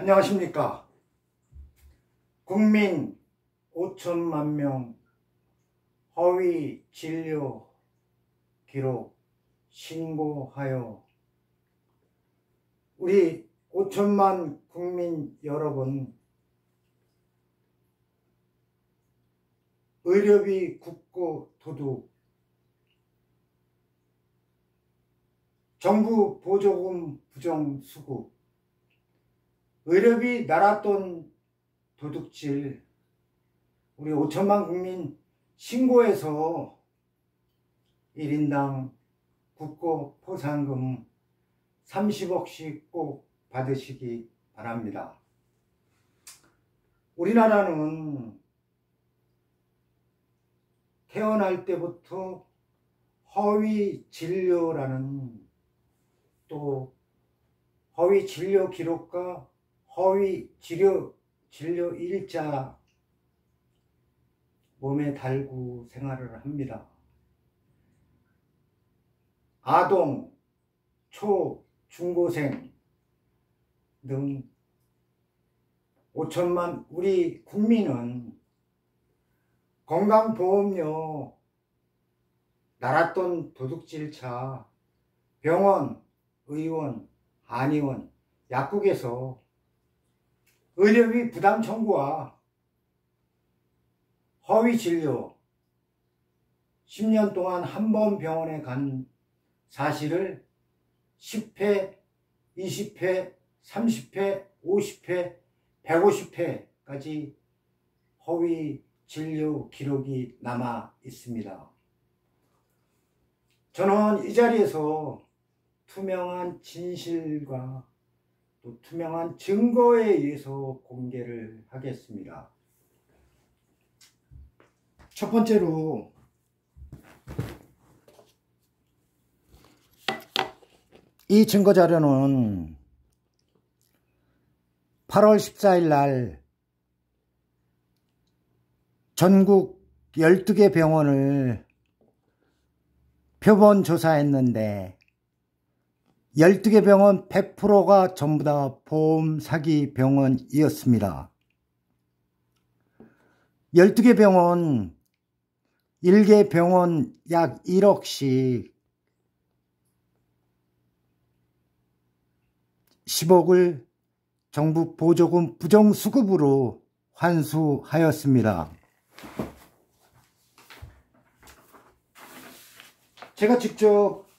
안녕하십니까. 국민 5천만 명 허위 진료 기록 신고하여 우리 5천만 국민 여러분, 의료비 국고 도둑, 정부 보조금 부정 수급, 의료비 나랏돈 도둑질, 우리 5천만 국민 신고해서 1인당 국고 포상금 30억씩 꼭 받으시기 바랍니다. 우리나라는 태어날 때부터 허위 진료라는, 또 허위 진료 기록과 허위 진료 일자 몸에 달고 생활을 합니다. 아동, 초, 중고생 등 5천만 우리 국민은 건강보험료 나랏돈 도둑질차 병원, 의원, 한의원, 약국에서 의료비 부담 청구와 허위 진료, 10년 동안 한 번 병원에 간 사실을 10회, 20회, 30회, 50회, 150회까지 허위 진료 기록이 남아 있습니다. 저는 이 자리에서 투명한 진실과 또 투명한 증거에 의해서 공개를 하겠습니다. 첫 번째로 이 증거자료는 8월 14일 날 전국 12개 병원을 표본 조사했는데 12개 병원 100%가 전부 다 보험 사기 병원이었습니다. 12개 병원, 1개 병원 약 1억씩 10억을 정부 보조금 부정수급으로 환수하였습니다. 제가 직접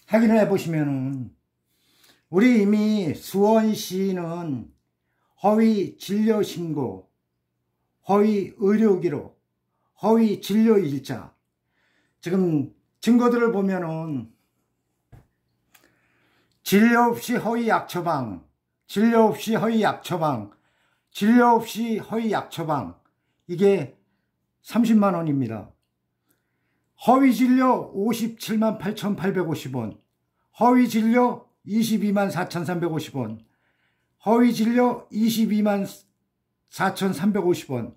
확인을 해보시면은 우리 이미 수원시는 허위 진료 신고, 허위 의료 기록, 허위 진료 일자, 지금 증거들을 보면은 진료 없이 허위 약 처방, 진료 없이 허위 약 처방, 진료 없이 허위 약 처방, 이게 30만 원입니다. 허위 진료 57만 8,850원, 허위 진료 22만 4,350원, 허위 진료 22만 4,350원,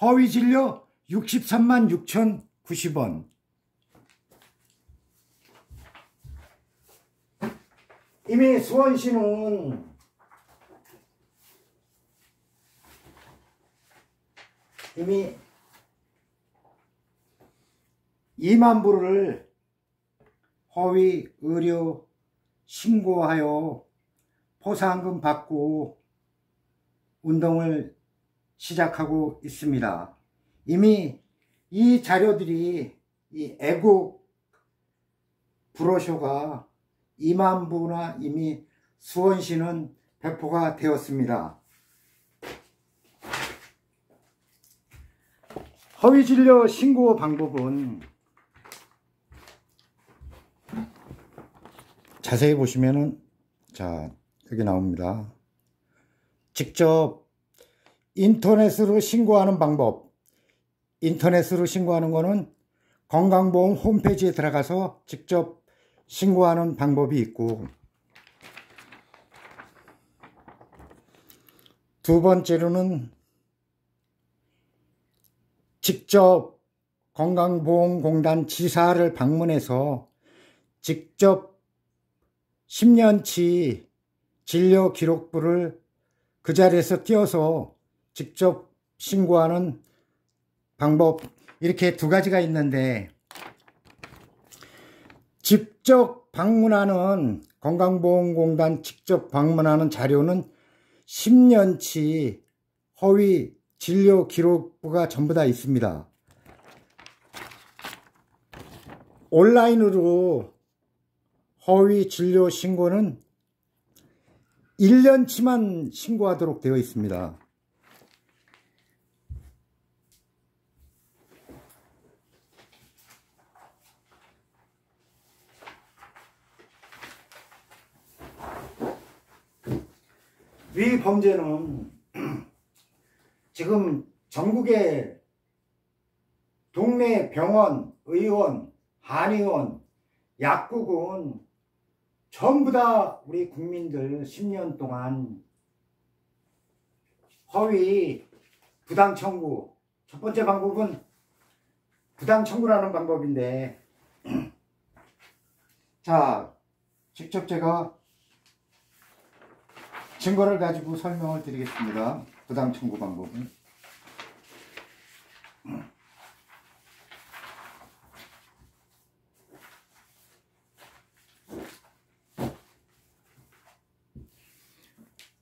허위 진료 63만 6,090원. 이미 수원시는 이미 2만 부를 허위 의료 신고하여 포상금 받고 운동을 시작하고 있습니다. 이미 이 자료들이, 이 애국 브로셔가 2만 부나 이미 수원시는 배포가 되었습니다. 허위 진료 신고 방법은 자세히 보시면은, 자, 여기 나옵니다. 직접 인터넷으로 신고하는 방법. 인터넷으로 신고하는 거는 건강보험 홈페이지에 들어가서 직접 신고하는 방법이 있고, 두 번째로는 직접 건강보험공단 지사를 방문해서 직접 10년치 진료 기록부를 그 자리에서 띄어서 직접 신고하는 방법, 이렇게 두 가지가 있는데, 직접 방문하는, 건강보험공단 직접 방문하는 자료는 10년치 허위 진료 기록부가 전부 다 있습니다. 온라인으로 허위 진료 신고는 1년치만 신고하도록 되어 있습니다. 위 범죄는 지금 전국의 동네 병원, 의원, 한의원, 약국은 전부 다 우리 국민들 10년 동안 허위 부당 청구, 첫 번째 방법은 부당 청구라는 방법인데, 자, 직접 제가 증거를 가지고 설명을 드리겠습니다. 부당 청구 방법은.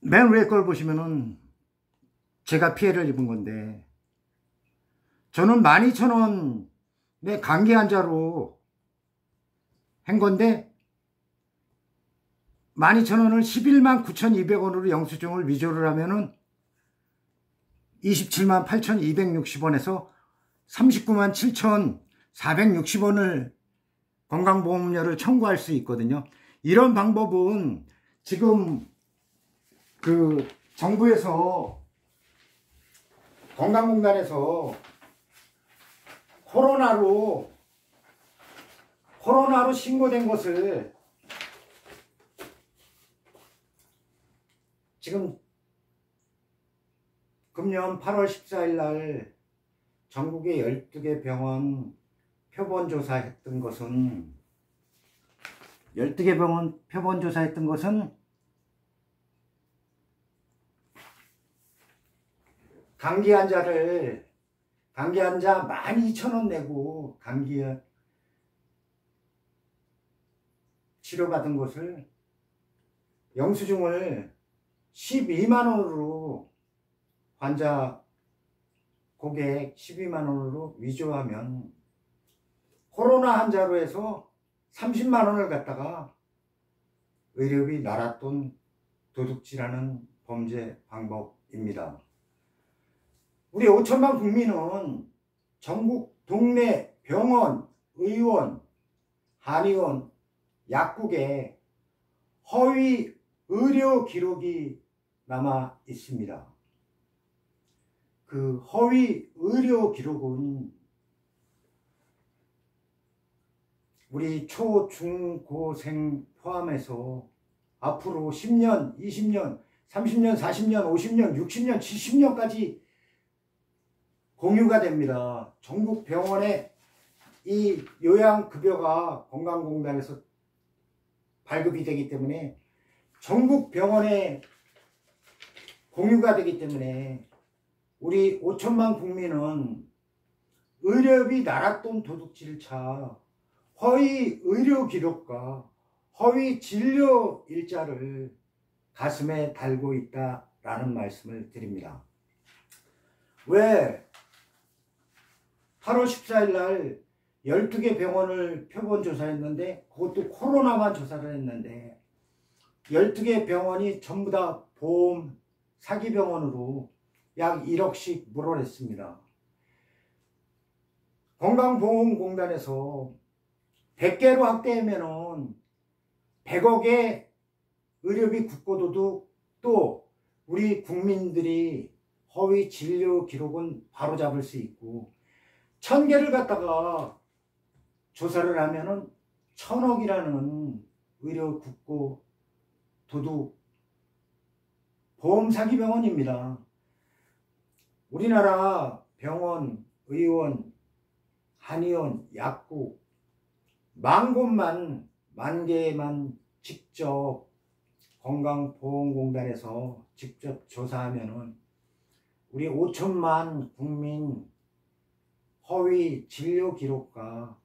맨 위에 걸 보시면은 제가 피해를 입은 건데, 저는 12,000원의 감기 환자로 한 건데 12,000원을 119,200원으로 영수증을 위조를 하면은 278,260원에서 397,460원을 건강보험료를 청구할 수 있거든요. 이런 방법은 지금 그 정부에서, 건강공단에서 코로나로 신고된 것을 지금 금년 8월 14일 날 전국의 12개 병원 표본 조사했던 것은, 12개 병원 표본 조사했던 것은 감기 환자 12,000원 내고 감기 치료받은 것을 영수증을 12만원으로 환자 고객 12만원으로 위조하면 코로나 환자로 해서 30만원을 갖다가 의료비 날았돈 도둑질하는 범죄 방법입니다. 우리 5천만 국민은 전국 동네 병원, 의원, 한의원, 약국에 허위 의료 기록이 남아 있습니다. 그 허위 의료 기록은 우리 초, 중, 고생 포함해서 앞으로 10년, 20년, 30년, 40년, 50년, 60년, 70년까지 공유가 됩니다. 전국 병원에 이 요양급여가 건강공단에서 발급이 되기 때문에, 전국 병원에 공유가 되기 때문에 우리 5천만 국민은 의료비 날았돈 도둑질차, 허위 의료 기록과 허위 진료 일자를 가슴에 달고 있다라는 말씀을 드립니다. 왜 8월 14일 날 12개 병원을 표본 조사했는데, 그것도 코로나만 조사를 했는데 12개 병원이 전부 다 보험 사기 병원으로 약 1억씩 물어냈습니다. 건강보험공단에서 100개로 확대하면은 100억의 의료비 국고도둑, 또 우리 국민들이 허위 진료 기록은 바로잡을 수 있고, 1000개를 갖다가 조사를 하면은 1000억이라는 의료 국고 도둑 보험 사기 병원입니다. 우리나라 병원, 의원, 한의원, 약국 10,000곳만, 10,000개만 직접 건강보험공단에서 직접 조사하면은 우리 5천만 국민 허위 진료 기록과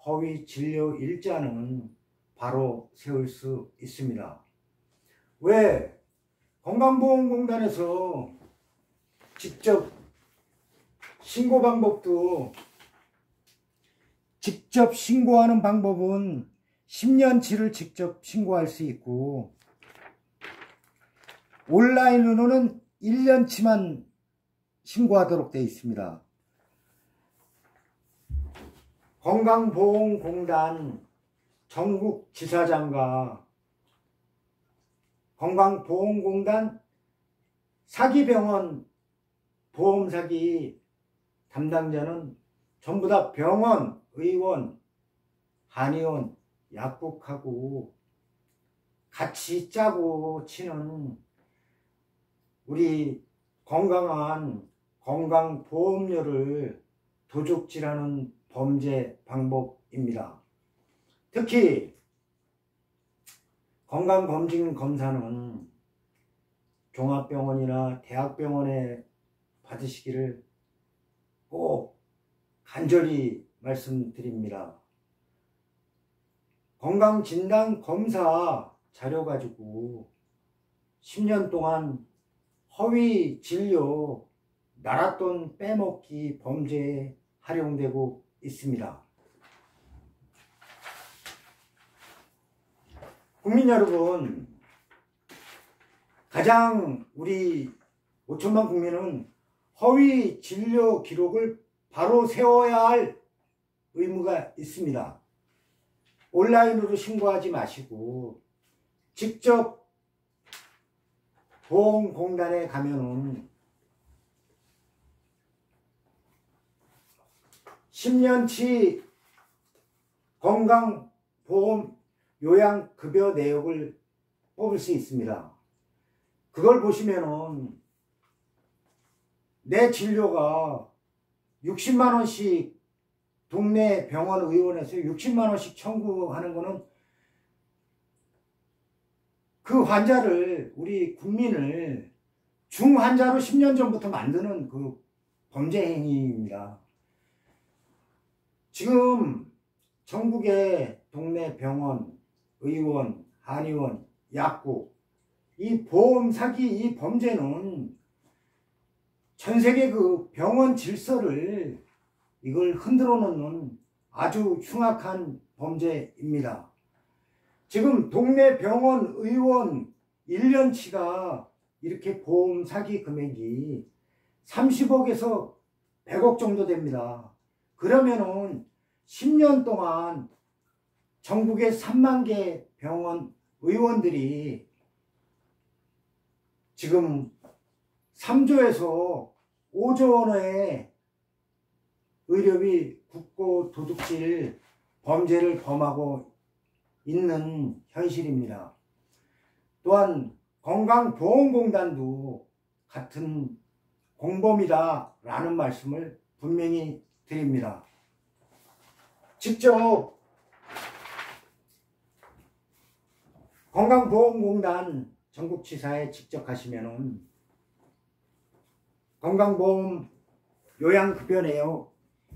허위 진료 일자는 바로 세울 수 있습니다. 왜? 건강보험공단에서 직접 신고 방법도 직접 신고하는 방법은 10년치를 직접 신고할 수 있고 온라인으로는 1년치만 신고하도록 되어 있습니다. 건강보험공단 전국지사장과 건강보험공단 사기병원 보험사기 담당자는 전부 다 병원, 의원, 한의원, 약국하고 같이 짜고 치는 우리 건강한 건강보험료를 도둑질하는 범죄 방법입니다. 특히 건강검진 검사는 종합병원이나 대학병원에 받으시기를 꼭 간절히 말씀드립니다. 건강진단검사 자료 가지고 10년 동안 허위 진료, 나랏돈 빼먹기 범죄에 활용되고 있습니다. 국민 여러분, 가장 우리 5천만 국민은 허위 진료 기록을 바로 세워야 할 의무가 있습니다. 온라인으로 신고하지 마시고 직접 보험공단에 가면은 10년치 건강보험 요양급여 내역을 뽑을 수 있습니다. 그걸 보시면은 내 진료가 60만원씩 동네 병원 의원에서 60만원씩 청구하는 거는 그 환자를, 우리 국민을 중환자로 10년 전부터 만드는 그 범죄 행위입니다. 지금 전국의 동네 병원, 의원, 한의원, 약국, 이 보험 사기, 이 범죄는 전 세계 그 병원 질서를 이걸 흔들어 놓는 아주 흉악한 범죄입니다. 지금 동네 병원 의원 1년치가 이렇게 보험 사기 금액이 30억에서 100억 정도 됩니다. 그러면은 10년 동안 전국의 3만 개 병원 의원들이 지금 3조에서 5조 원의 의료비 국고 도둑질 범죄를 범하고 있는 현실입니다. 또한 건강보험공단도 같은 공범이다 라는 말씀을 분명히 드립니다. 직접 건강보험공단 전국지사에 직접 가시면은 건강보험 요양급여 내역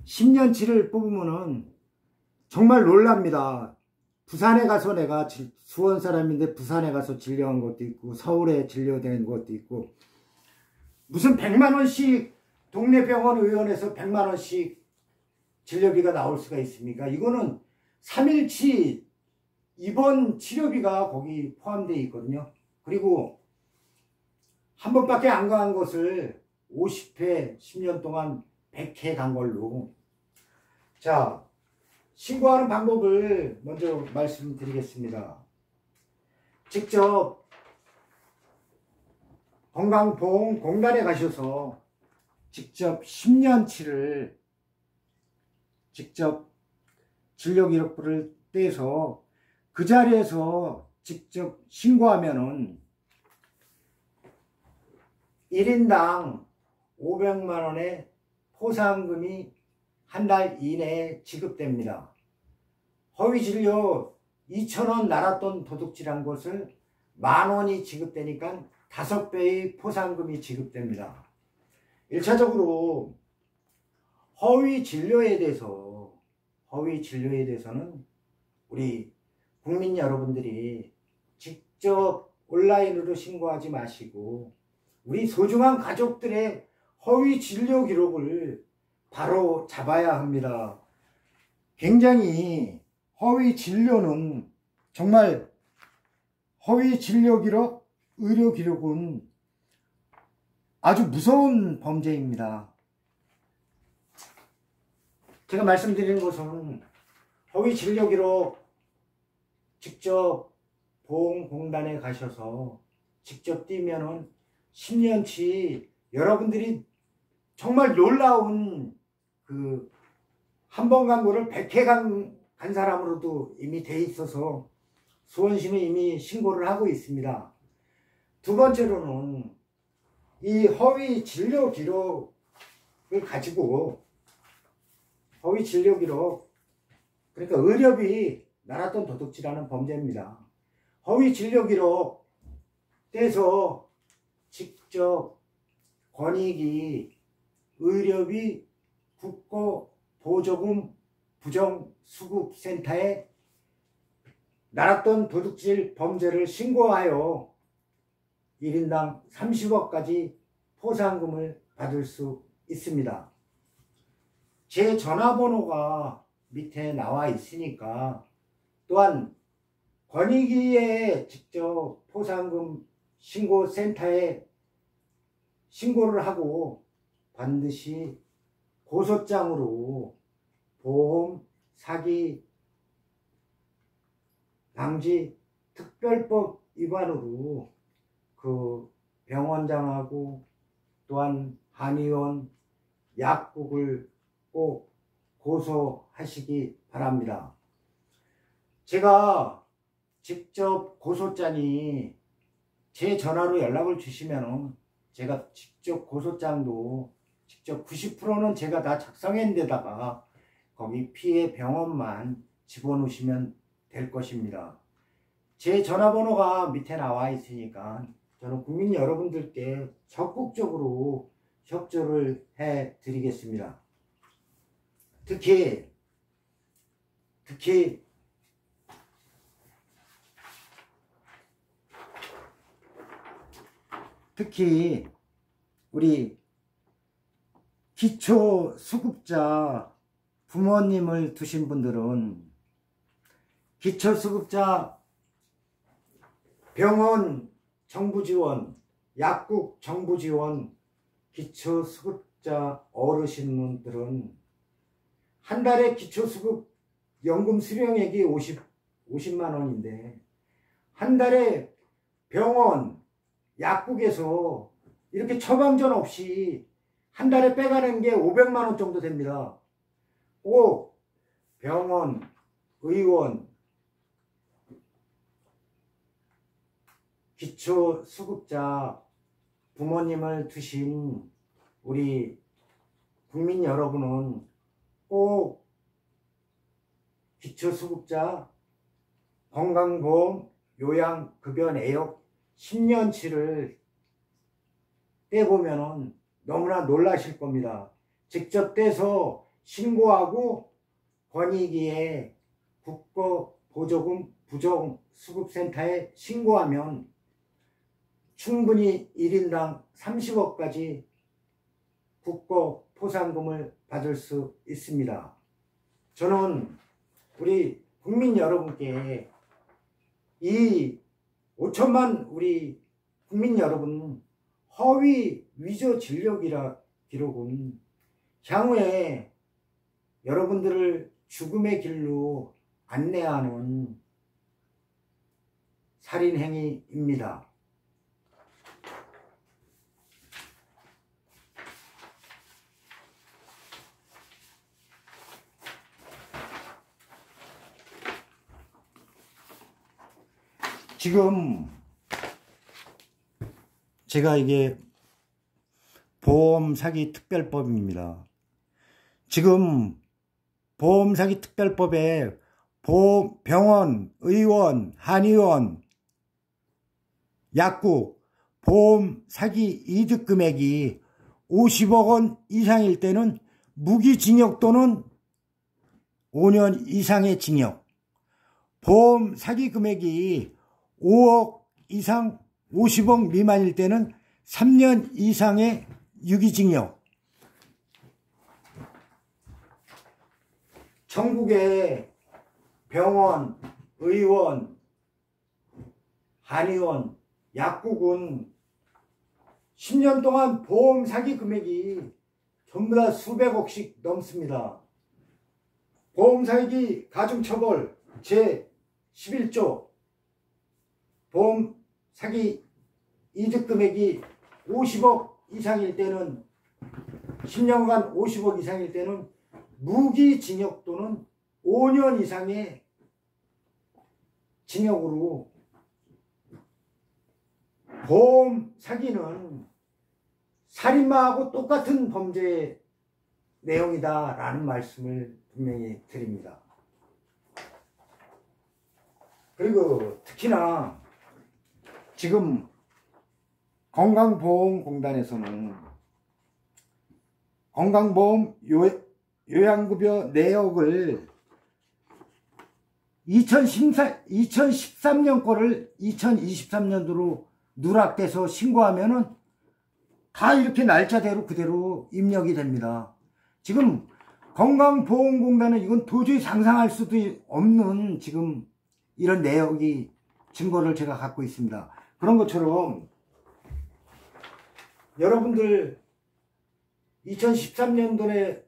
10년치를 뽑으면은 정말 놀랍니다. 부산에 가서 내가 수원 사람인데 부산에 가서 진료한 것도 있고 서울에 진료된 것도 있고 무슨 100만원씩 동네 병원 의원에서 100만원씩 진료비가 나올 수가 있습니까? 이거는 3일치 입원 치료비가 거기 포함되어 있거든요. 그리고 한 번밖에 안 간 것을 50회 10년 동안 100회 간 걸로. 자, 신고하는 방법을 먼저 말씀드리겠습니다. 직접 건강보험공단에 가셔서 직접 10년치를 직접 진료기록부를 떼서 그 자리에서 직접 신고하면은 1인당 500만원의 포상금이 한 달 이내에 지급됩니다. 허위진료 2,000원 날았던 도둑질한 것을 10,000원이 지급되니까 5배의 포상금이 지급됩니다. 1차적으로 허위 진료에 대해서는 우리 국민 여러분들이 직접 온라인으로 신고하지 마시고 우리 소중한 가족들의 허위 진료 기록을 바로 잡아야 합니다. 굉장히 허위 진료는 정말 허위 진료 기록, 의료 기록은 아주 무서운 범죄입니다. 제가 말씀드리는 것은 허위 진료 기록 직접 보험공단에 가셔서 직접 띄면은 10년치 여러분들이 정말 놀라운 그 한 번 간 거를 100회 간 사람으로도 이미 돼 있어서 수원시는 이미 신고를 하고 있습니다. 두 번째로는 이 허위 진료 기록을 가지고 허위 진료 기록, 그러니까 의료비 날았던 도둑질하는 범죄입니다. 허위 진료 기록 떼서 직접 권익위 의료비 국고보조금 부정수급센터에 날았던 도둑질 범죄를 신고하여 1인당 30억까지 포상금을 받을 수 있습니다. 제 전화번호가 밑에 나와 있으니까, 또한 권익위에 직접 포상금 신고센터에 신고를 하고 반드시 고소장으로 보험 사기 방지 특별법 위반으로 그 병원장하고 또한 한의원, 약국을 꼭 고소하시기 바랍니다. 제가 직접 고소장이 제 전화로 연락을 주시면 제가 직접 고소장도 직접 90%는 제가 다 작성한 데다가 거기 피해 병원만 집어넣으시면 될 것입니다. 제 전화번호가 밑에 나와 있으니까 저는 국민 여러분들께 적극적으로 협조를 해 드리겠습니다. 특히 우리 기초수급자 부모님을 두신 분들은 기초수급자 병원 정부지원, 약국 정부지원, 기초수급자 어르신분들은 한 달에 기초수급 연금 수령액이 50만 원인데 한 달에 병원, 약국에서 이렇게 처방전 없이 한 달에 빼가는 게 500만 원 정도 됩니다. 꼭 병원, 의원, 기초수급자 부모님을 두신 우리 국민 여러분은 꼭 기초수급자 건강보험 요양급여 내역 10년치를 떼보면 너무나 놀라실 겁니다. 직접 떼서 신고하고 권익위에 국고보조금 부정수급센터에 신고하면 충분히 1인당 30억까지 국고포상금을 받을 수 있습니다. 저는 우리 국민 여러분께 이 5천만 우리 국민 여러분 허위 위조 진료 기록은 향후에 여러분들을 죽음의 길로 안내하는 살인행위입니다. 지금 제가 이게 보험사기 특별법입니다. 지금 보험사기 특별법에 병원, 의원, 한의원, 약국, 보험 사기 이득 금액이 50억 원 이상일 때는 무기징역 또는 5년 이상의 징역, 보험 사기 금액이 5억 이상 50억 미만일 때는 3년 이상의 유기징역. 전국의 병원, 의원, 한의원, 약국은 10년 동안 보험 사기 금액이 전부 다 수백억씩 넘습니다. 보험 사기 가중처벌 제11조 보험 사기 이득 금액이 50억 이상일 때는 10년간 50억 이상일 때는 무기징역 또는 5년 이상의 징역으로 보험 사기는 살인마하고 똑같은 범죄 내용이다 라는 말씀을 분명히 드립니다. 그리고 특히나 지금 건강보험공단에서는 건강보험 요양급여 내역을 2013년 거를 2023년도로 누락돼서 신고하면은 다 이렇게 날짜대로 그대로 입력이 됩니다. 지금 건강보험공단은 이건 도저히 상상할 수도 없는 지금 이런 내역이 증거를 제가 갖고 있습니다. 그런 것처럼 여러분들 2013년도에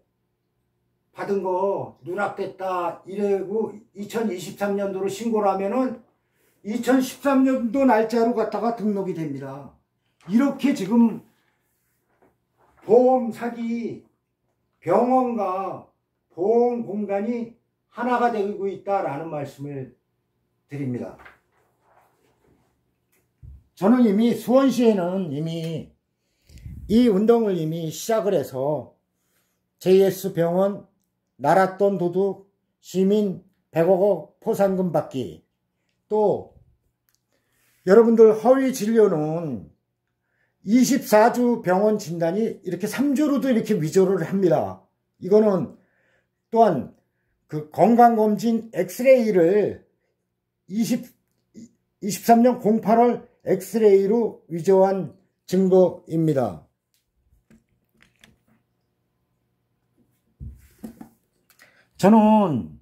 받은 거 누락됐다 이래고 2023년도로 신고를 하면은 2013년도 날짜로 갖다가 등록이 됩니다. 이렇게 지금 보험 사기 병원과 보험공단이 하나가 되고 있다라는 말씀을 드립니다. 저는 이미 수원시에는 이미 이 운동을 이미 시작을 해서 JS병원 나랏돈 도둑 시민 100억 포상금 받기, 또 여러분들 허위 진료는 24주 병원 진단이 이렇게 3주로도 이렇게 위조를 합니다. 이거는 또한 그 건강검진 엑스레이를 23년 08월 엑스레이로 위조한 증거입니다. 저는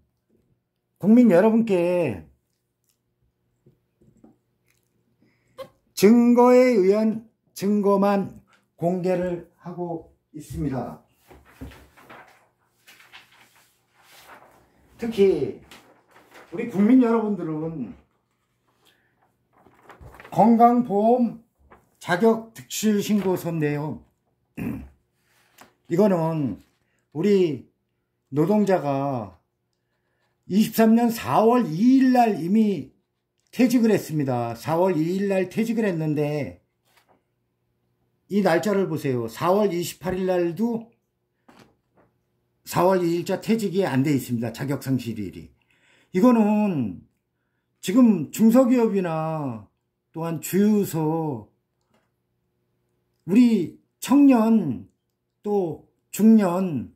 국민 여러분께 증거에 의한 증거만 공개를 하고 있습니다. 특히 우리 국민 여러분들은 건강보험 자격 득실 신고서인데요. 이거는 우리 노동자가 23년 4월 2일 날 이미 퇴직을 했습니다. 4월 2일 날 퇴직을 했는데 이 날짜를 보세요. 4월 28일 날도 4월 2일자 퇴직이 안 돼 있습니다. 자격상실일이. 이거는 지금 중소기업이나 또한 주유소, 우리 청년 또 중년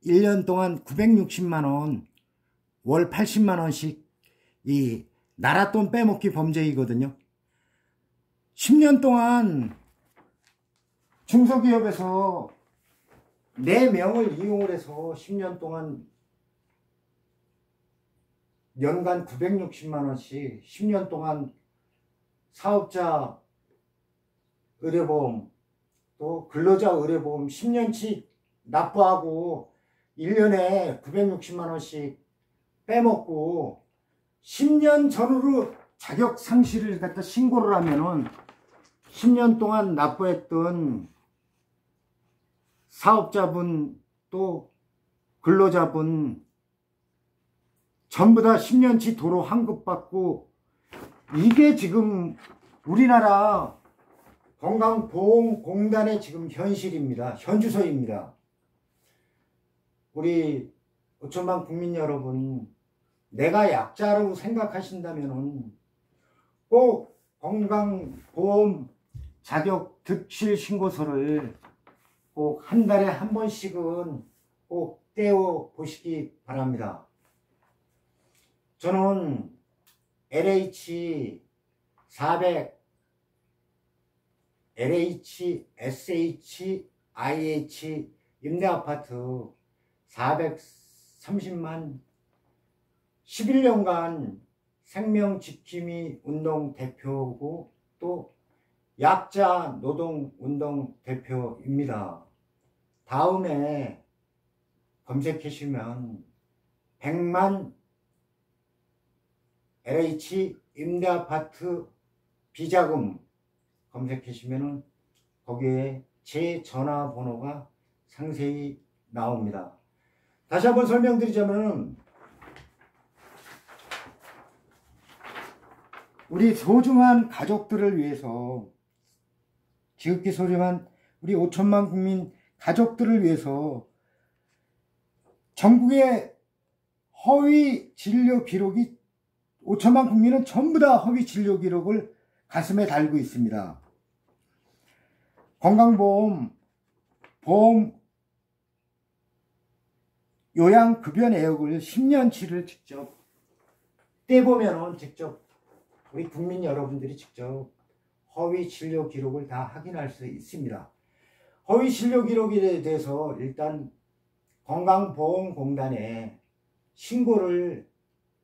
1년 동안 960만원, 월 80만원씩 이 나랏돈 빼먹기 범죄이거든요. 10년 동안 중소기업에서 4명을 이용을 해서 10년 동안 연간 960만원씩 10년 동안 사업자 의료보험 또 근로자 의료보험 10년치 납부하고 1년에 960만원씩 빼먹고 10년 전후로 자격 상실을 갖다 신고를 하면은 10년 동안 납부했던 사업자분 또 근로자분 전부 다 10년치 도로 환급받고, 이게 지금 우리나라 건강보험공단의 지금 현실입니다. 현주소입니다. 우리 5천만 국민 여러분, 내가 약자라고 생각하신다면 꼭 건강보험 자격 득실 신고서를 꼭 한 달에 한 번씩은 꼭 떼어 보시기 바랍니다. 저는 LH400, LH, SH, 임대아파트 430만 11년간 생명지킴이 운동 대표고 또 약자 노동 운동 대표입니다. 다음에 검색하시면 100만 LH 임대아파트 비자금 검색하시면 거기에 제 전화번호가 상세히 나옵니다. 다시 한번 설명드리자면 우리 소중한 가족들을 위해서 지극히 소중한 우리 5천만 국민 가족들을 위해서 전국의 허위 진료 기록이 5천만 국민은 전부 다 허위 진료 기록을 가슴에 달고 있습니다. 건강보험 보험 요양급여 내역을 10년치를 직접 떼보면은 직접 우리 국민 여러분들이 직접 허위 진료 기록을 다 확인할 수 있습니다. 허위 진료 기록에 대해서 일단 건강보험공단에 신고를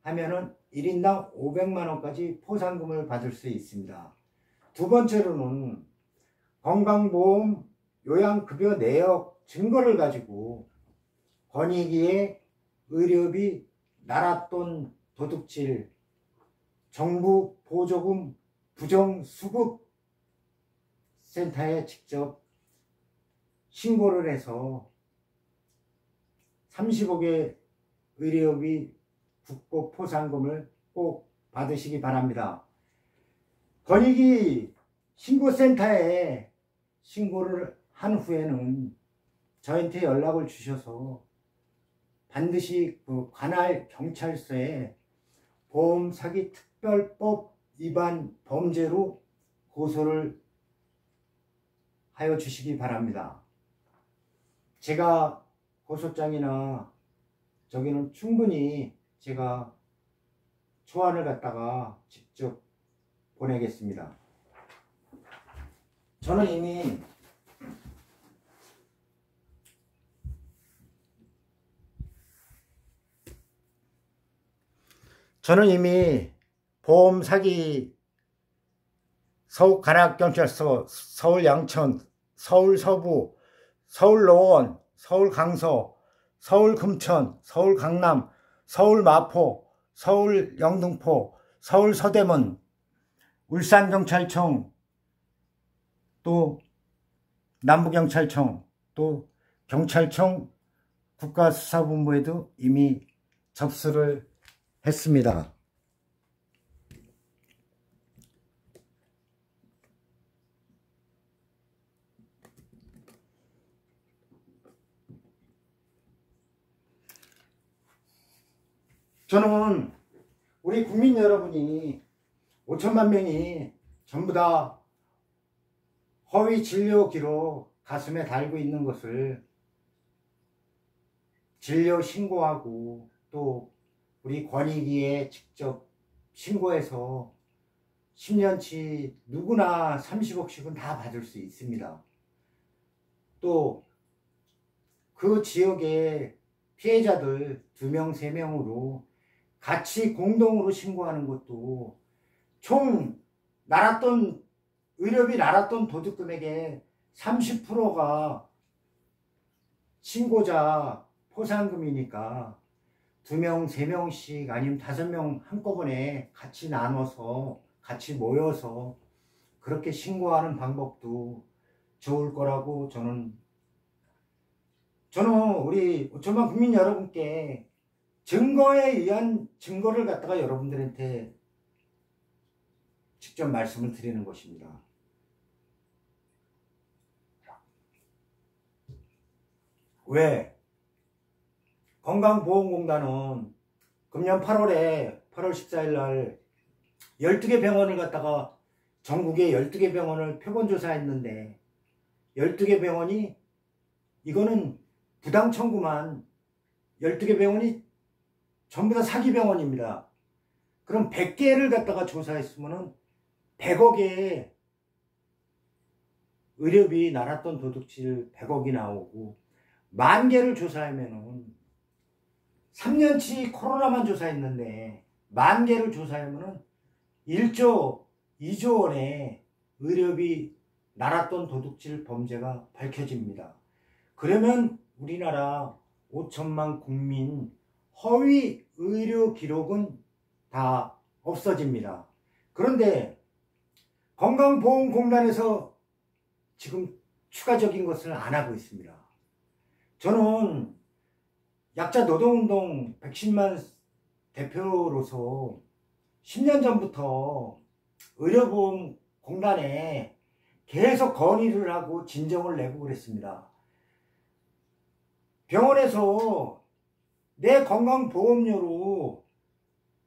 하면은 1인당 500만원까지 포상금을 받을 수 있습니다. 두 번째로는 건강보험 요양급여 내역 증거를 가지고 권익위의 의료비 나랏돈 도둑질 정부 보조금 부정수급 센터에 직접 신고를 해서 30억의 의료비 국고 포상금을 꼭 받으시기 바랍니다. 권익위 신고센터에 신고를 한 후에는 저한테 연락을 주셔서 반드시 그 관할 경찰서에 보험사기 특별법 위반 범죄로 고소를 하여 주시기 바랍니다. 제가 고소장이나 저기는 충분히 제가 초안을 갖다가 직접 보내겠습니다. 저는 이미 보험 사기 서울 관악경찰서, 서울 양천, 서울 서부, 서울 노원, 서울 강서, 서울 금천, 서울 강남, 서울 마포, 서울 영등포, 서울 서대문, 울산경찰청, 또 남부경찰청, 또 경찰청 국가수사본부에도 이미 접수를 했습니다. 저는 우리 국민 여러분이 5천만 명이 전부 다 허위 진료 기록 가슴에 달고 있는 것을 진료 신고하고 또 우리 권익위에 직접 신고해서 10년치 누구나 30억씩은 다 받을 수 있습니다. 또 그 지역의 피해자들 2명, 3명으로 같이 공동으로 신고하는 것도 총 나랏돈 의료비 나랏돈 도둑금액의 30%가 신고자 포상금이니까 2명, 3명씩 아니면 5명 한꺼번에 같이 나눠서 같이 모여서 그렇게 신고하는 방법도 좋을 거라고 저는 우리 5천만 국민 여러분께 증거에 의한 증거를 갖다가 여러분들한테 직접 말씀을 드리는 것입니다. 왜? 건강보험공단은 금년 8월 14일 날 12개 병원을 갖다가 전국에 12개 병원을 표본조사했는데 12개 병원이 이거는 부당 청구만 12개 병원이 전부 다 사기 병원입니다. 그럼 100개를 갖다가 조사했으면은 100억의 의료비 날았던 도둑질 100억이 나오고 10,000개를 조사하면은 3년치 코로나만 조사했는데 10,000개를 조사하면은 1조 2조 원의 의료비 날았던 도둑질 범죄가 밝혀집니다. 그러면 우리나라 5천만 국민 허위 의료 기록은 다 없어집니다. 그런데 건강보험공단에서 지금 추가적인 것을 안 하고 있습니다. 저는 약자 노동운동 110만 대표로서 10년 전부터 의료보험공단에 계속 건의를 하고 진정을 내고 그랬습니다. 병원에서 내 건강보험료로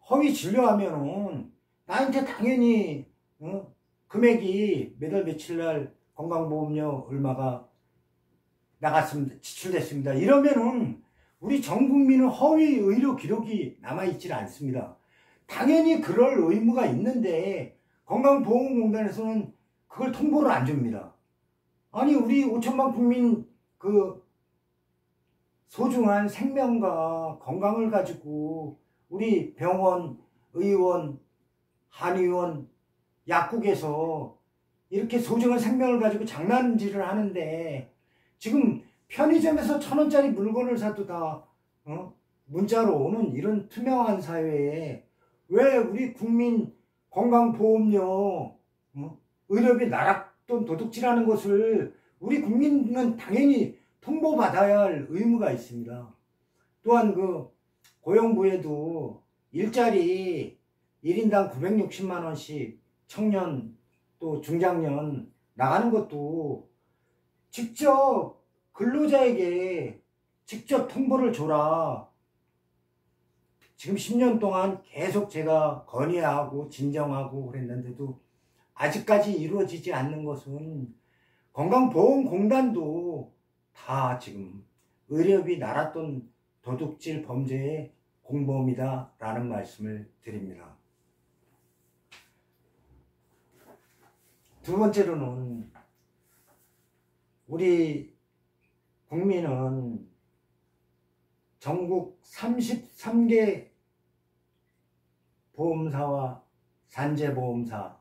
허위 진료하면은 나한테 당연히 금액이 몇 월 며칠 날 건강보험료 얼마가 나갔습니다. 지출됐습니다. 이러면은 우리 전 국민은 허위 의료 기록이 남아있질 않습니다. 당연히 그럴 의무가 있는데 건강보험공단에서는 그걸 통보를 안 줍니다. 아니 우리 5천만 국민 그 소중한 생명과 건강을 가지고 우리 병원, 의원, 한의원, 약국에서 이렇게 소중한 생명을 가지고 장난질을 하는데 지금 편의점에서 1,000원짜리 물건을 사도 다 문자로 오는 이런 투명한 사회에 왜 우리 국민 건강보험료 의료비 날았던 도둑질하는 것을 우리 국민은 당연히 통보받아야 할 의무가 있습니다. 또한 그 고용부에도 일자리 1인당 960만 원씩 청년 또 중장년 나가는 것도 직접 근로자에게 직접 통보를 줘라. 지금 10년 동안 계속 제가 건의하고 진정하고 그랬는데도 아직까지 이루어지지 않는 것은 건강보험공단도 다 지금 의료비 날았던 도둑질 범죄의 공범이다 라는 말씀을 드립니다. 두 번째로는 우리 국민은 전국 33개 보험사와 산재보험사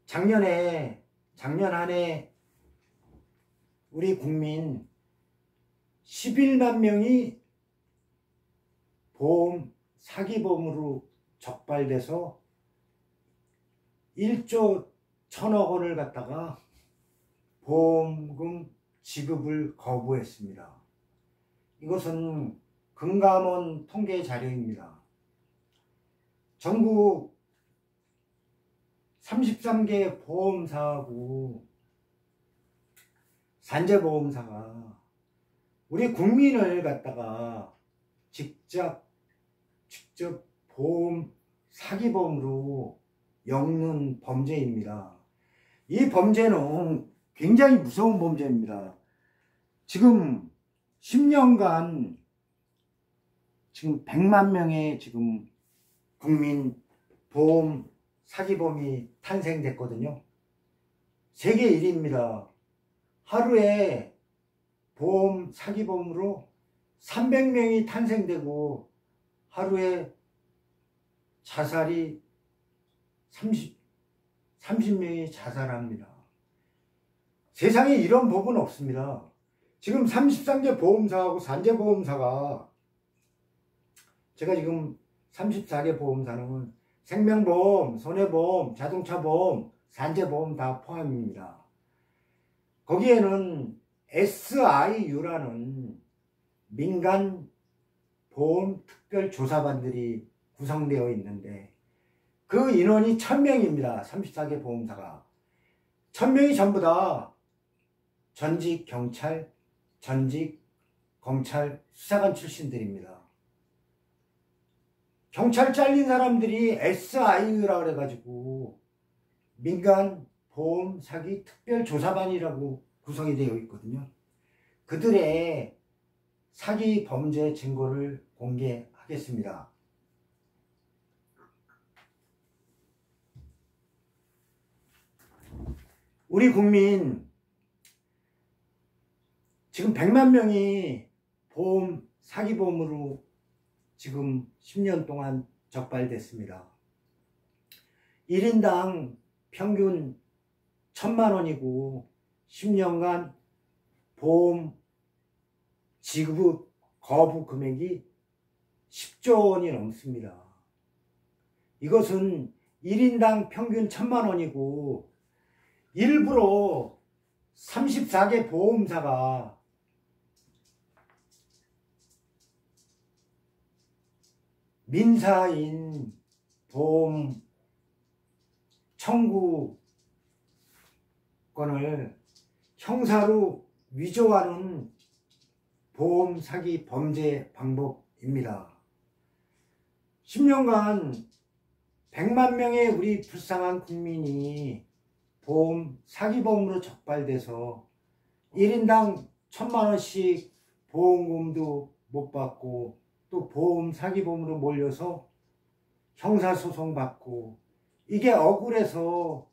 작년 한 해 우리 국민 11만 명이 보험 사기범으로 적발돼서 1조 1,000억 원을 갖다가 보험금 지급을 거부했습니다. 이것은 금감원 통계 자료입니다. 전국 33개 보험사하고 산재보험사가 우리 국민을 갖다가 직접 보험 사기범으로 엮는 범죄입니다. 이 범죄는 굉장히 무서운 범죄입니다. 지금 10년간 지금 100만 명의 지금 국민 보험 사기범이 탄생됐거든요. 세계 1위입니다. 하루에 보험 사기범으로 300명이 탄생되고 하루에 자살이 30명이 자살합니다. 세상에 이런 법은 없습니다. 지금 33개 보험사하고 산재보험사가 제가 지금 34개 보험사는 생명보험, 손해보험, 자동차보험, 산재보험 다 포함입니다. 거기에는 SIU라는 민간 보험 특별조사반들이 구성되어 있는데 그 인원이 1,000명입니다. 34개 보험사가. 1,000명이 전부 다 전직 경찰, 전직 검찰 수사관 출신들입니다. 경찰 잘린 사람들이 SIU라 그래가지고 민간 보험 사기 특별조사반이라고 구성이 되어 있거든요. 그들의 사기 범죄 증거를 공개하겠습니다. 우리 국민 지금 100만 명이 사기보험으로 지금 10년 동안 적발됐습니다. 1인당 평균 1,000만 원이고 10년간 보험 지급 거부 금액이 10조 원이 넘습니다. 이것은 1인당 평균 1,000만 원이고 일부러 34개 보험사가 민사인 보험 청구권을 형사로 위조하는 보험 사기 범죄 방법입니다. 10년간 100만 명의 우리 불쌍한 국민이 보험 사기범으로 적발돼서 1인당 1,000만 원씩 보험금도 못 받고 또 보험 사기범으로 몰려서 형사소송 받고 이게 억울해서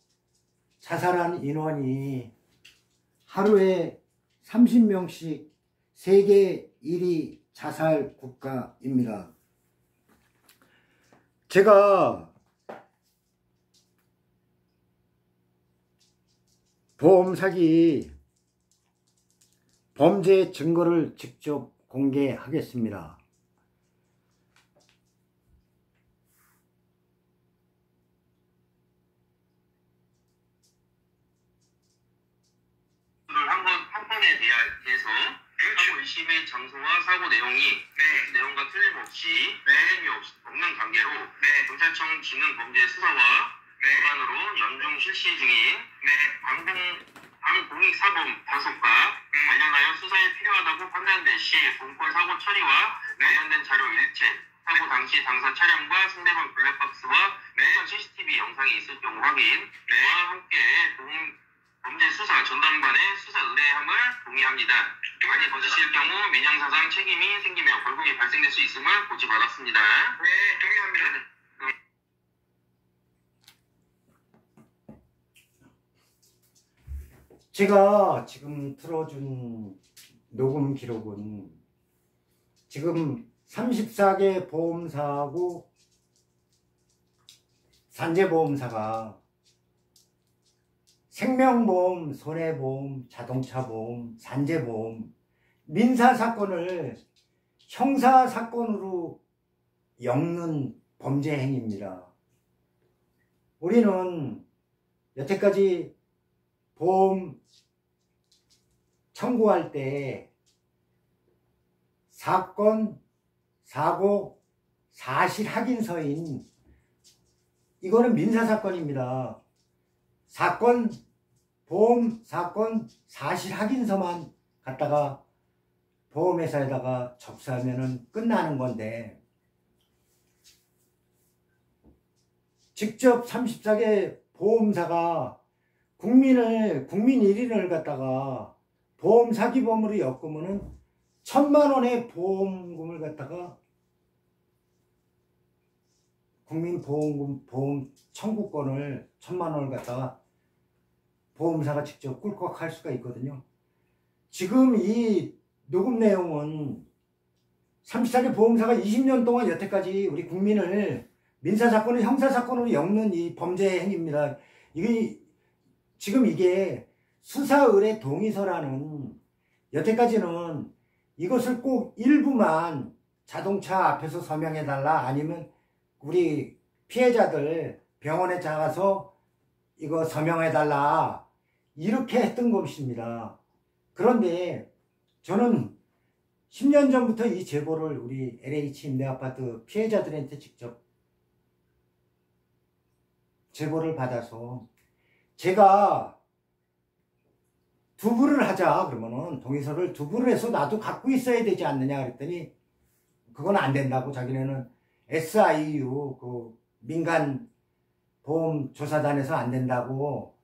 자살한 인원이 하루에 30명씩 세계 1위 자살 국가입니다. 제가 보험 사기 범죄 증거를 직접 공개하겠습니다. 한 건에 대해서 사고 일심의 장소와 사고 내용이 내용과 틀림없이 틀림이 없는 관계로 경찰청 지능범죄 수사와 기관으로 연중 실시 중인 방공익 사범 5과 관련하여 수사에 필요하다고 판단될 시 본건 사고 처리와 관련된 자료 일체, 사고 당시 당사 차량과 상대방 블랙박스와 CCTV 영상이 있을 경우 확인과 함께 범죄 수사 전담반의 수사 의뢰함을 동의합니다. 만약 거짓일 경우 민형사상 책임이 생기며 벌금이 발생될 수 있음을 고지받았습니다. 네, 동의합니다. 제가 지금 틀어준 녹음 기록은 지금 34개 보험사하고 산재보험사가 생명보험, 손해보험, 자동차보험, 산재보험, 민사사건을 형사사건으로 엮는 범죄 행위입니다. 우리는 여태까지 보험 청구할 때 사건, 사고, 사실 확인서인 이거는 민사사건입니다. 보험 사건 사실 확인서만 갖다가 보험회사에다가 접수하면은 끝나는 건데 직접 34개 보험사가 국민 1인을 갖다가 보험 사기범으로 엮으면은 1,000만 원의 보험금을 갖다가 국민 보험 청구권을 1,000만 원을 갖다가 보험사가 직접 꿀꺽할 수가 있거든요. 지금 이 녹음 내용은 34개 보험사가 20년 동안 여태까지 우리 국민을 민사사건을 형사사건으로 엮는 이 범죄 행위입니다. 지금 이게 수사의뢰 동의서라는 여태까지는 이것을 꼭 일부만 자동차 앞에서 서명해달라 아니면 우리 피해자들 병원에 가서 이거 서명해달라 이렇게 했던 것입니다. 그런데 저는 10년 전부터 이 제보를 우리 LH 임대아파트 피해자들한테 직접 제보를 받아서 제가 두부를 하자 그러면은 동의서를 두부를 해서 나도 갖고 있어야 되지 않느냐 그랬더니 그건 안 된다고 자기네는 SIU 그 민간 보험 조사단에서 안 된다고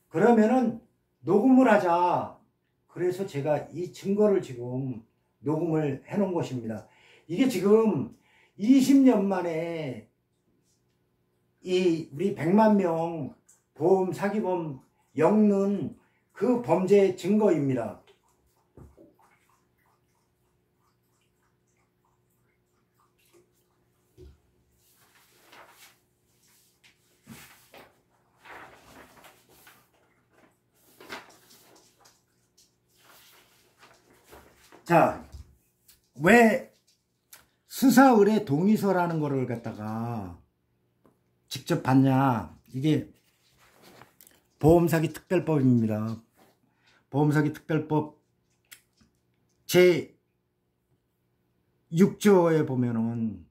그러면은 녹음을 하자. 그래서 제가 이 증거를 지금 녹음을 해 놓은 것입니다. 이게 지금 20년 만에 이 우리 100만 명 보험 사기범 엮는 그 범죄 증거입니다. 자, 왜 수사 의뢰 동의서라는 거를 갖다가 직접 받냐? 이게 보험사기 특별법입니다. 보험사기 특별법 제 6조에 보면은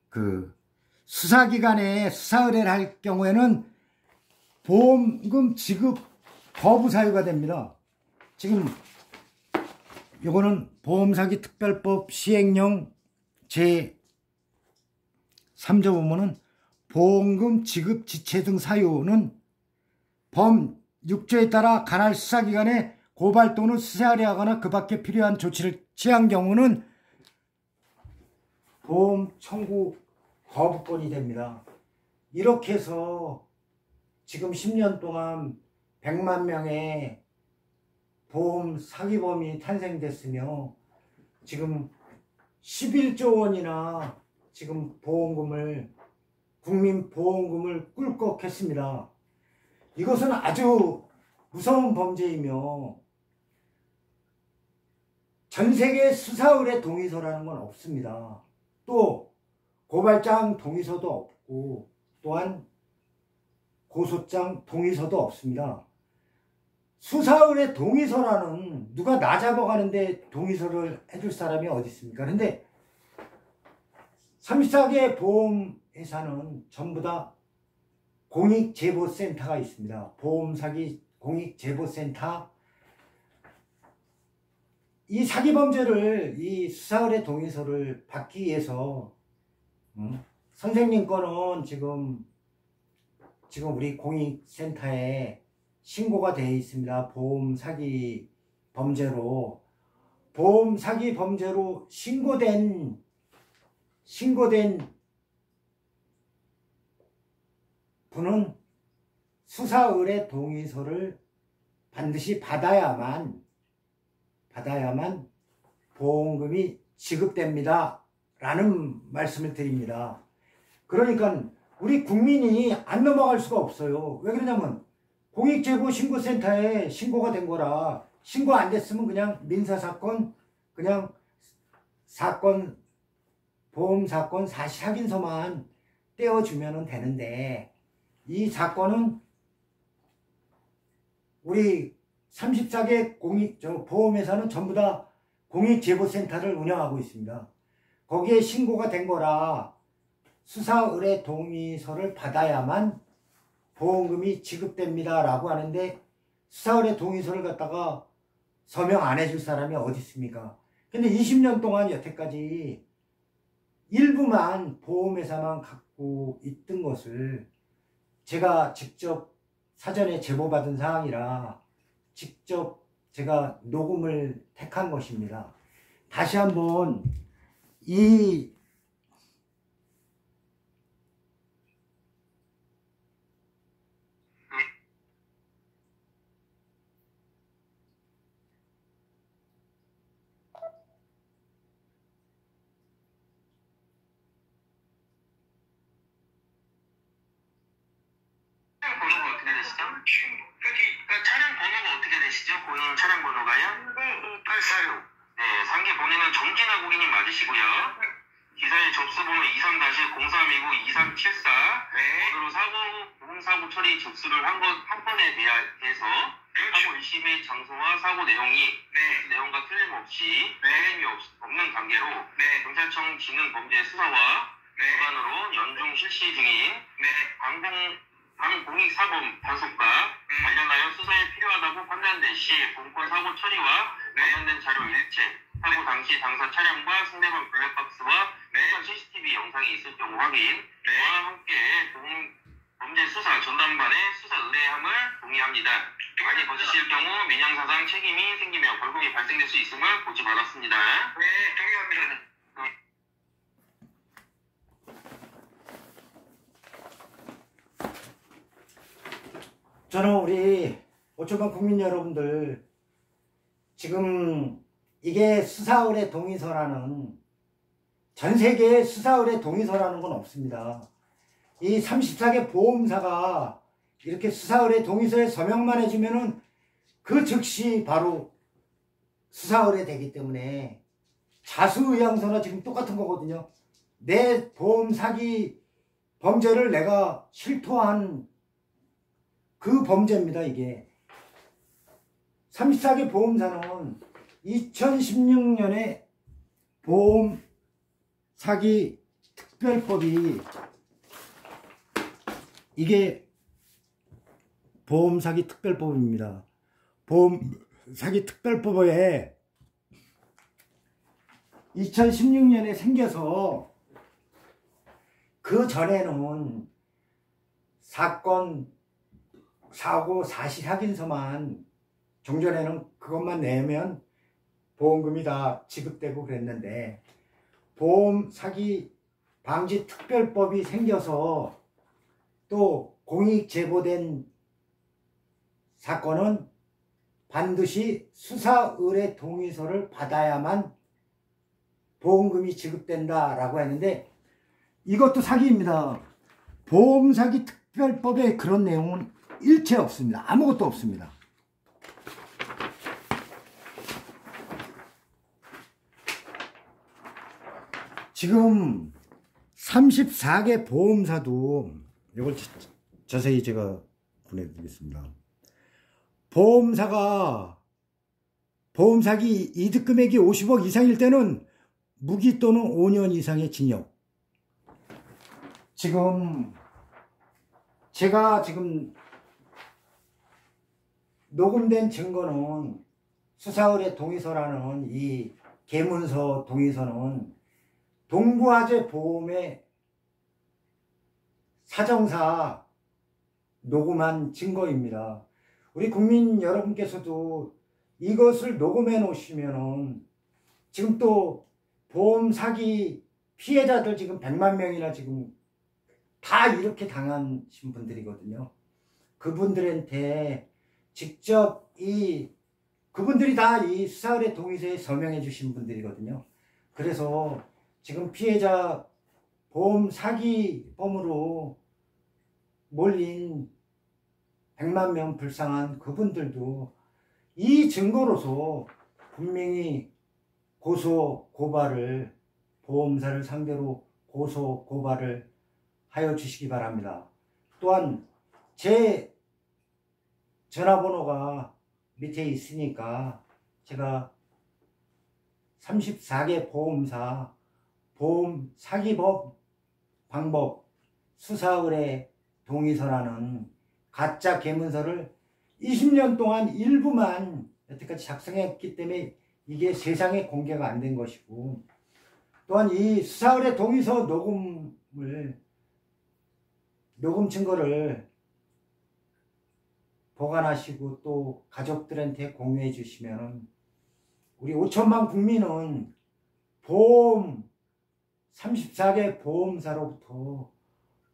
그 수사기관에 수사 의뢰를 할 경우에는 보험금 지급 거부 사유가 됩니다. 지금 요거는 보험사기 특별법 시행령 제 3조 보면은 보험금 지급 지체 등 사유는 범 6조에 따라 관할 수사기관에 고발 또는 수사 의뢰하거나 그 밖에 필요한 조치를 취한 경우는 보험 청구 거부권이 됩니다. 이렇게 해서 지금 10년 동안 100만 명의 보험 사기범이 탄생됐으며 지금 11조 원이나 지금 보험금을 국민 보험금을 꿀꺽했습니다. 이것은 아주 무서운 범죄이며 전 세계 수사 의뢰 동의서라는 건 없습니다. 또 고발장 동의서도 없고 또한 고소장 동의서도 없습니다. 수사 의뢰 동의서라는 누가 나 잡아가는데 동의서를 해줄 사람이 어디 있습니까? 그런데 34개 보험회사는 전부 다 공익제보센터가 있습니다. 보험사기 공익제보센터. 이 사기범죄를 이 수사의뢰 동의서를 받기 위해서 선생님 거는 지금 우리 공익센터에 신고가 되어 있습니다. 보험사기 범죄로. 보험사기 범죄로 신고된 분은 수사 의뢰 동의서를 반드시 받아야만 보험금이 지급됩니다. 라는 말씀을 드립니다. 그러니까 우리 국민이 안 넘어갈 수가 없어요. 왜 그러냐면 공익제보신고센터에 신고가 된 거라 신고 안 됐으면 그냥 민사사건 그냥 사건 보험사건 사실 확인서만 떼어주면 되는데 이 사건은 우리 34개 보험회사는 전부 다 공익제보센터를 운영하고 있습니다. 거기에 신고가 된 거라 수사 의뢰 동의서를 받아야만 보험금이 지급됩니다 라고 하는데 수사 의뢰 동의서를 갖다가 서명 안 해줄 사람이 어디 있습니까? 근데 20년 동안 여태까지 일부만 보험회사만 갖고 있던 것을 제가 직접 사전에 제보받은 사항이라 직접 제가 녹음을 택한 것입니다. 다시 한번 이 번호가 어떻게 되시죠? 그러니까 차량 번호가 어떻게 되시죠? 고객님 차량 번호가요? 846. 네, 3개 본인은 정진아 고객님 맞으시고요. 기사의 접수번호 23-0329-2374. 네. 번호로 보험사고 처리 접수를 한 건에 대해서 사고 일시의 장소와 사고 내용이 내용과 틀림없이 틀림이 없는 관계로 경찰청 진흥범죄 수사와 기관으로 연중 실시 중인 방공익사범 단속과 관련하여 수사에 필요하다고 판단된 시 본건 사고 처리와 관련된 자료 일체, 사고 당시 당사 차량과 상대방 블랙박스와 수사 CCTV 영상이 있을 경우 확인과 함께 범죄 수사 전담반의 수사 의뢰함을 동의합니다. 많이 거치실 경우 민형사상 책임이 생기며 벌금이 발생될 수 있음을 고지받았습니다. 네, 동의합니다. 저는 우리 오초반 국민 여러분들, 지금 이게 수사 의뢰 동의서라는, 전 세계에 수사 의뢰 동의서라는 건 없습니다. 이 34개 보험사가 이렇게 수사 의뢰 동의서에 서명만 해주면은 그 즉시 바로 수사 의뢰 되기 때문에, 자수의향서나 지금 똑같은 거거든요. 내 보험 사기 범죄를 내가 실토한 그 범죄입니다. 이게 34개 보험사는 2016년에 보험 사기 특별법이, 이게 보험 사기 특별법입니다. 보험 사기 특별법에 2016년에 생겨서, 그 전에는 사건, 사고, 사실 확인서만, 종전에는 그것만 내면 보험금이 다 지급되고 그랬는데, 보험 사기 방지 특별법이 생겨서 또 공익 제보된 사건은 반드시 수사 의뢰 동의서를 받아야만 보험금이 지급된다라고 했는데, 이것도 사기입니다. 보험 사기 특별법에 그런 내용은 일체 없습니다. 아무것도 없습니다. 지금 34개 보험사도, 이걸 자세히 제가 보내드리겠습니다. 보험사가 보험 사기 이득 금액이 50억 이상일 때는 무기 또는 5년 이상의 징역. 지금 제가 지금 녹음된 증거는 수사 의뢰 동의서라는 이 계문서 동의서는 동부화재 보험의 사정사 녹음한 증거입니다. 우리 국민 여러분께서도 이것을 녹음해 놓으시면은, 지금 또 보험 사기 피해자들 지금 100만 명이나 지금 다 이렇게 당하신 분들이거든요. 그분들한테 직접 그분들이 다 이 수사 의뢰 동의서에 서명해 주신 분들이거든요. 그래서 지금 피해자 보험 사기범으로 몰린 100만 명 불쌍한 그분들도 이 증거로서 분명히 고소 고발을, 보험사를 상대로 고소 고발을 하여 주시기 바랍니다. 또한 제 전화번호가 밑에 있으니까 제가 34개 보험사 보험 사기법 방법 수사 의뢰 동의서라는 가짜 계문서를 20년 동안 일부만 여태까지 작성했기 때문에 이게 세상에 공개가 안 된 것이고, 또한 이 수사 의뢰 동의서 녹음 증거를 보관하시고 또 가족들한테 공유해 주시면, 우리 5천만 국민은 보험 34개 보험사로부터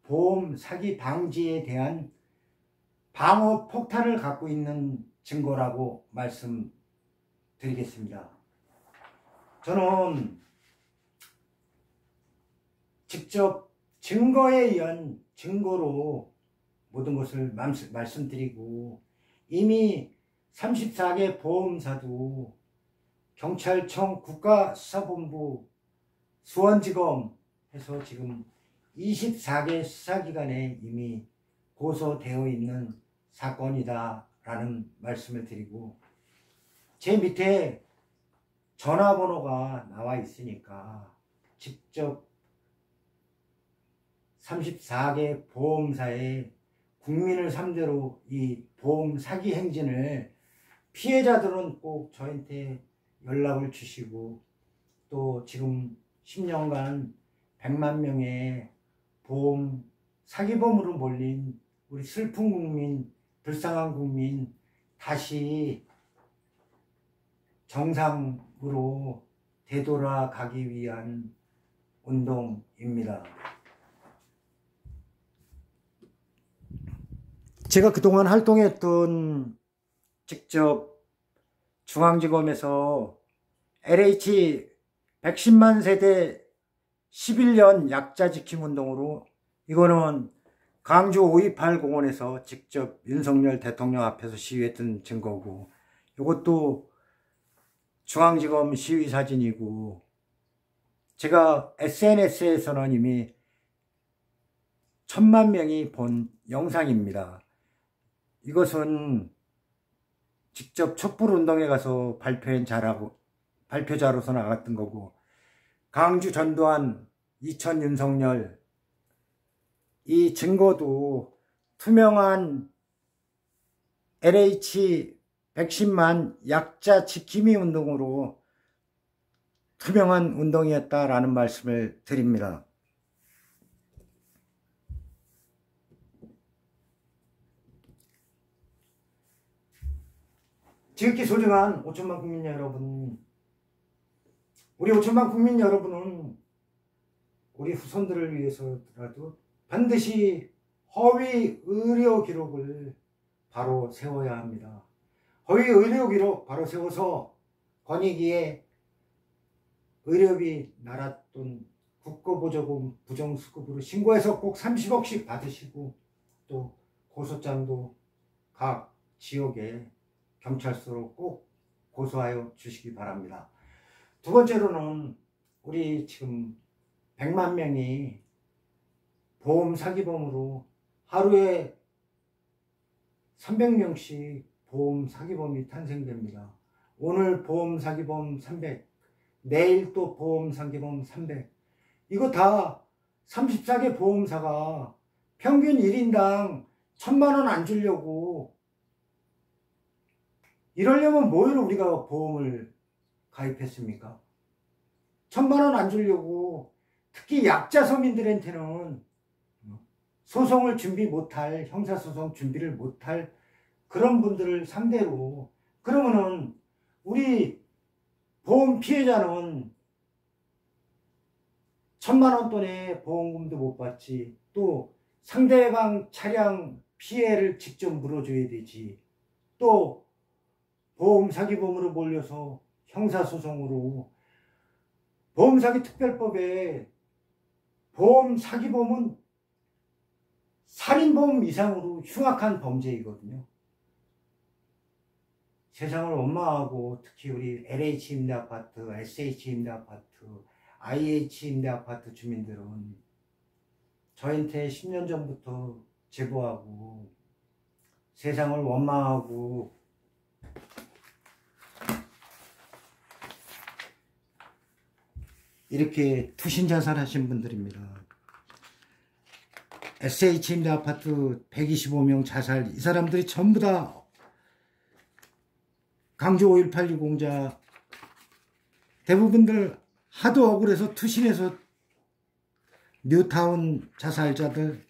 보험 사기 방지에 대한 방어 폭탄을 갖고 있는 증거라고 말씀드리겠습니다. 저는 직접 증거에 의한 증거로 모든 것을 말씀드리고, 이미 34개 보험사도 경찰청 국가수사본부 수원지검 해서 지금 24개 수사기관에 이미 고소되어 있는 사건이다 라는 말씀을 드리고, 제 밑에 전화번호가 나와 있으니까 직접 34개 보험사의 국민을 상대로 이 보험 사기 행진을, 피해자들은 꼭 저한테 연락을 주시고 또 지금 10년간 100만 명의 보험 사기범으로 몰린 우리 슬픈 국민, 불쌍한 국민 다시 정상으로 되돌아가기 위한 운동입니다. 제가 그동안 활동했던 직접 중앙지검에서 LH 110만 세대 11년 약자 지킴 운동으로 이거는 광주 528 공원에서 직접 윤석열 대통령 앞에서 시위했던 증거고 이것도 중앙지검 시위 사진이고 제가 SNS에서는 이미 1000만 명이 본 영상입니다. 이것은 직접 촛불운동에 가서 발표자로서 나갔던 거고 광주 전두환, 이천 윤석열 이 증거도 투명한 LH 110만 약자 지킴이 운동으로 투명한 운동이었다라는 말씀을 드립니다. 지극히 소중한 5천만 국민 여러분, 우리 5천만 국민 여러분은 우리 후손들을 위해서라도 반드시 허위 의료 기록을 바로 세워야 합니다. 허위 의료 기록 바로 세워서 권익위에 의료비 날았던 국고보조금 부정수급으로 신고해서 꼭 30억씩 받으시고 또 고소장도 각 지역에 경찰서로 꼭 고소하여 주시기 바랍니다. 두 번째로는 우리 지금 100만 명이 보험 사기범으로 하루에 300명씩 보험 사기범이 탄생됩니다. 오늘 보험 사기범 300, 내일 또 보험 사기범 300. 이거 다 34개 보험사가 평균 1인당 1000만 원 안 주려고 이러려면 뭐로 우리가 보험을 가입했습니까? 1000만 원 안 주려고 특히 약자 서민들한테는 소송을 준비 못할, 형사소송 준비를 못할 그런 분들을 상대로 그러면은 우리 보험 피해자는 1000만 원 돈의 보험금도 못 받지 또 상대방 차량 피해를 직접 물어줘야 되지 또 보험 사기범으로 몰려서 형사소송으로 보험사기 특별법에 보험 사기범은 살인범 이상으로 흉악한 범죄이거든요. 세상을 원망하고 특히 우리 LH 임대아파트, SH 임대아파트, IH 임대아파트 주민들은 저한테 10년 전부터 제보하고 세상을 원망하고 이렇게 투신자살하신 분들입니다. SH 임대아파트 125명 자살, 이 사람들이 전부 다 광주 5.18 유공자 대부분들 하도 억울해서 투신해서 뉴타운 자살자들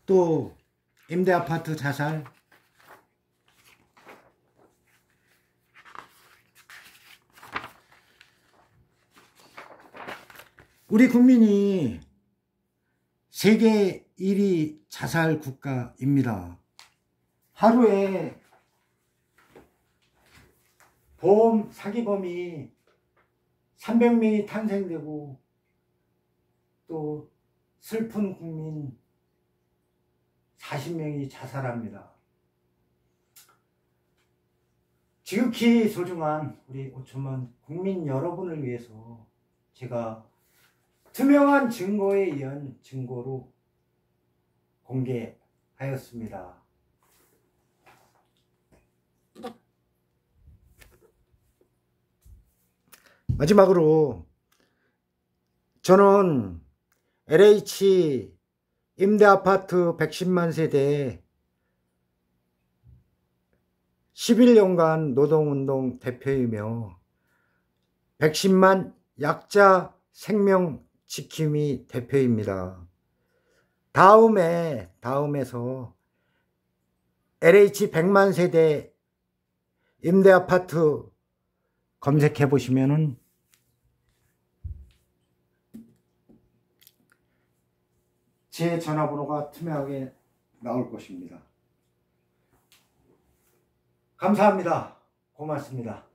또 임대아파트 자살 우리 국민이 세계 1위 자살 국가입니다. 하루에 보험 사기범이 300명이 탄생되고 또 슬픈 국민 40명이 자살합니다. 지극히 소중한 우리 5천만 국민 여러분을 위해서 제가 투명한 증거에 의한 증거로 공개하였습니다. 마지막으로 저는 LH 임대아파트 110만 세대 11년간 노동운동 대표이며 110만 약자 생명 지킴이 대표입니다. 다음에서 LH 100만 세대 임대아파트 검색해 보시면은 제 전화번호가 투명하게 나올 것입니다. 감사합니다. 고맙습니다.